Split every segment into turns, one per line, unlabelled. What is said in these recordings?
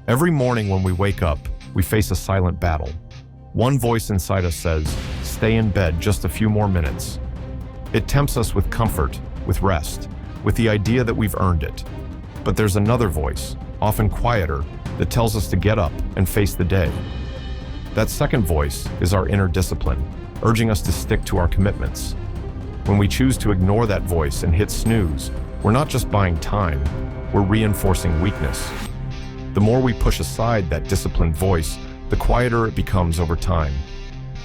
Every morning when we wake up, we face a silent battle. One voice inside us says, stay in bed just a few more minutes. It tempts us with comfort, with rest, with the idea that we've earned it. But there's another voice, often quieter, that tells us to get up and face the day. That second voice is our inner discipline, urging us to stick to our commitments. When we choose to ignore that voice and hit snooze, we're not just buying time, we're reinforcing weakness. The more we push aside that disciplined voice, the quieter it becomes over time.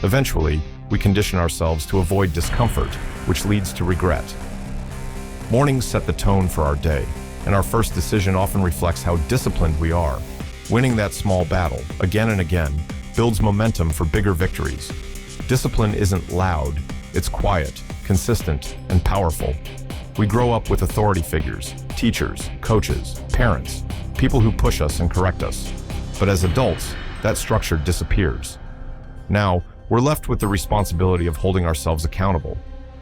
Eventually, we condition ourselves to avoid discomfort, which leads to regret. Mornings set the tone for our day, and our first decision often reflects how disciplined we are. Winning that small battle, again and again, builds momentum for bigger victories. Discipline isn't loud, it's quiet, consistent, and powerful. We grow up with authority figures, teachers, coaches, parents, people who push us and correct us. But as adults, that structure disappears. Now, we're left with the responsibility of holding ourselves accountable.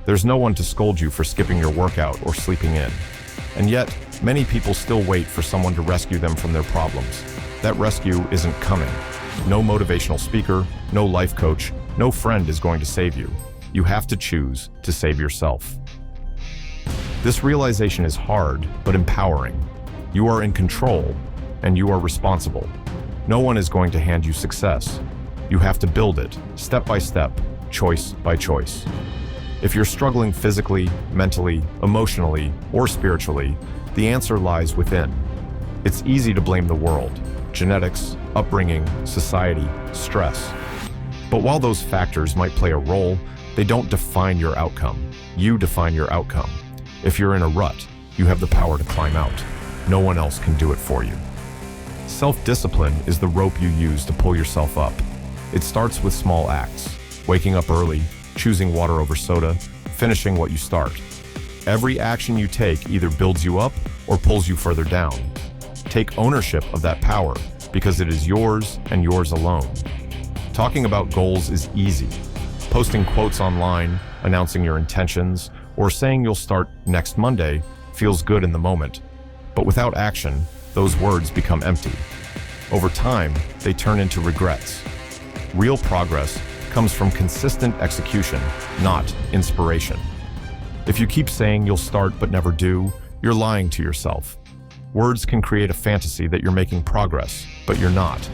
There's no one to scold you for skipping your workout or sleeping in. And yet, many people still wait for someone to rescue them from their problems. That rescue isn't coming. No motivational speaker, no life coach, no friend is going to save you. You have to choose to save yourself. This realization is hard, but empowering. You are in control, and you are responsible. No one is going to hand you success. You have to build it, step by step, choice by choice. If you're struggling physically, mentally, emotionally, or spiritually, the answer lies within. It's easy to blame the world, genetics, upbringing, society, stress. But while those factors might play a role, they don't define your outcome. You define your outcome. If you're in a rut, you have the power to climb out. No one else can do it for you. Self-discipline is the rope you use to pull yourself up. It starts with small acts, waking up early, choosing water over soda, finishing what you start. Every action you take either builds you up or pulls you further down. Take ownership of that power because it is yours and yours alone. Talking about goals is easy. Posting quotes online, announcing your intentions, or saying you'll start next Monday feels good in the moment. But without action, those words become empty. Over time, they turn into regrets. Real progress comes from consistent execution, not inspiration. If you keep saying you'll start but never do, you're lying to yourself. Words can create a fantasy that you're making progress, but you're not.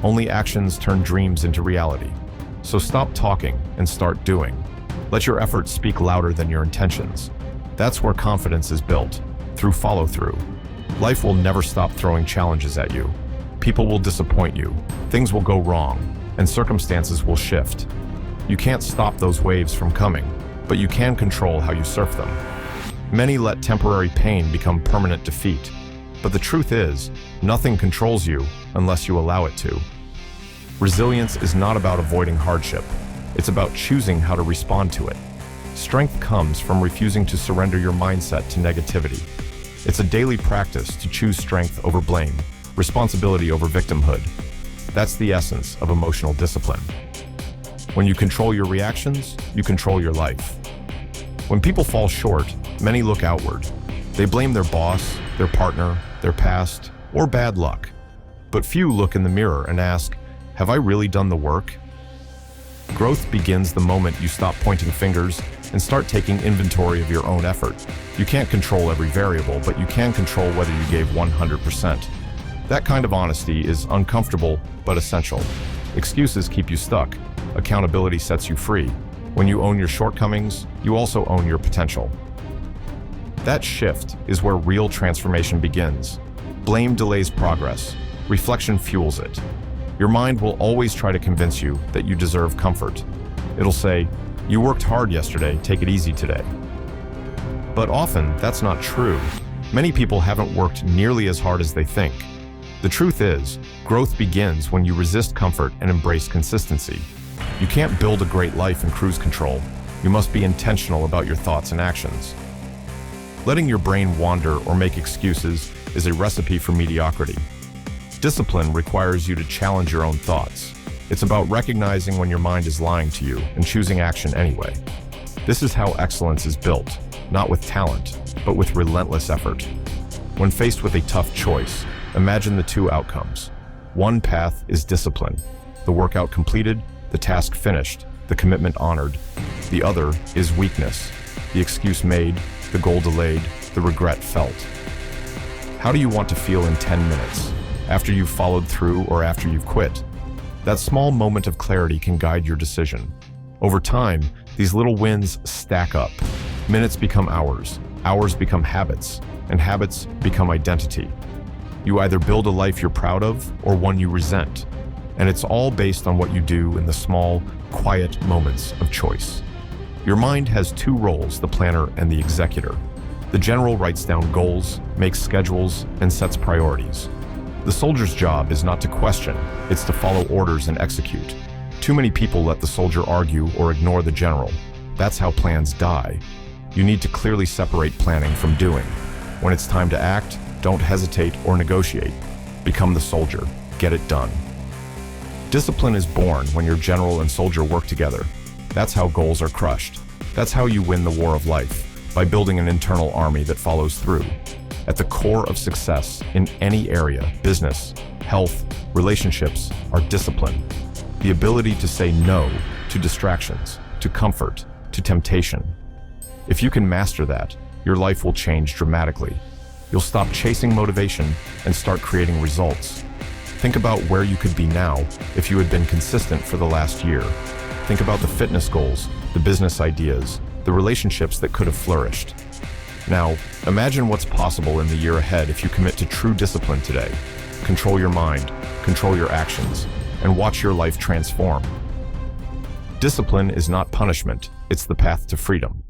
Only actions turn dreams into reality. So stop talking and start doing. Let your efforts speak louder than your intentions. That's where confidence is built, through follow-through. Life will never stop throwing challenges at you. People will disappoint you, things will go wrong, and circumstances will shift. You can't stop those waves from coming, but you can control how you surf them. Many let temporary pain become permanent defeat. But the truth is, nothing controls you unless you allow it to. Resilience is not about avoiding hardship. It's about choosing how to respond to it. Strength comes from refusing to surrender your mindset to negativity. It's a daily practice to choose strength over blame, responsibility over victimhood. That's the essence of emotional discipline. When you control your reactions, you control your life. When people fall short, many look outward. They blame their boss, their partner, their past, or bad luck. But few look in the mirror and ask, have I really done the work? Growth begins the moment you stop pointing fingers and start taking inventory of your own effort. You can't control every variable, but you can control whether you gave 100%. That kind of honesty is uncomfortable, but essential. Excuses keep you stuck. Accountability sets you free. When you own your shortcomings, you also own your potential. That shift is where real transformation begins. Blame delays progress. Reflection fuels it. Your mind will always try to convince you that you deserve comfort. It'll say, you worked hard yesterday, take it easy today. But often, that's not true. Many people haven't worked nearly as hard as they think. The truth is, growth begins when you resist comfort and embrace consistency. You can't build a great life in cruise control. You must be intentional about your thoughts and actions. Letting your brain wander or make excuses is a recipe for mediocrity. Discipline requires you to challenge your own thoughts. It's about recognizing when your mind is lying to you and choosing action anyway. This is how excellence is built, not with talent, but with relentless effort. When faced with a tough choice, imagine the two outcomes. One path is discipline. The workout completed, the task finished, the commitment honored. The other is weakness. The excuse made, the goal delayed, the regret felt. How do you want to feel in 10 minutes? After you've followed through or after you've quit? That small moment of clarity can guide your decision. Over time, these little wins stack up. Minutes become hours, hours become habits, and habits become identity. You either build a life you're proud of or one you resent. And it's all based on what you do in the small, quiet moments of choice. Your mind has two roles, the planner and the executor. The general writes down goals, makes schedules, and sets priorities. The soldier's job is not to question, it's to follow orders and execute. Too many people let the soldier argue or ignore the general. That's how plans die. You need to clearly separate planning from doing. When it's time to act, don't hesitate or negotiate. Become the soldier. Get it done. Discipline is born when your general and soldier work together. That's how goals are crushed. That's how you win the war of life, by building an internal army that follows through. At the core of success in any area, business, health, relationships, are discipline. The ability to say no to distractions, to comfort, to temptation. If you can master that, your life will change dramatically. You'll stop chasing motivation and start creating results. Think about where you could be now if you had been consistent for the last year. Think about the fitness goals, the business ideas, the relationships that could have flourished. Now, imagine what's possible in the year ahead if you commit to true discipline today. Control your mind, control your actions, and watch your life transform. Discipline is not punishment, it's the path to freedom.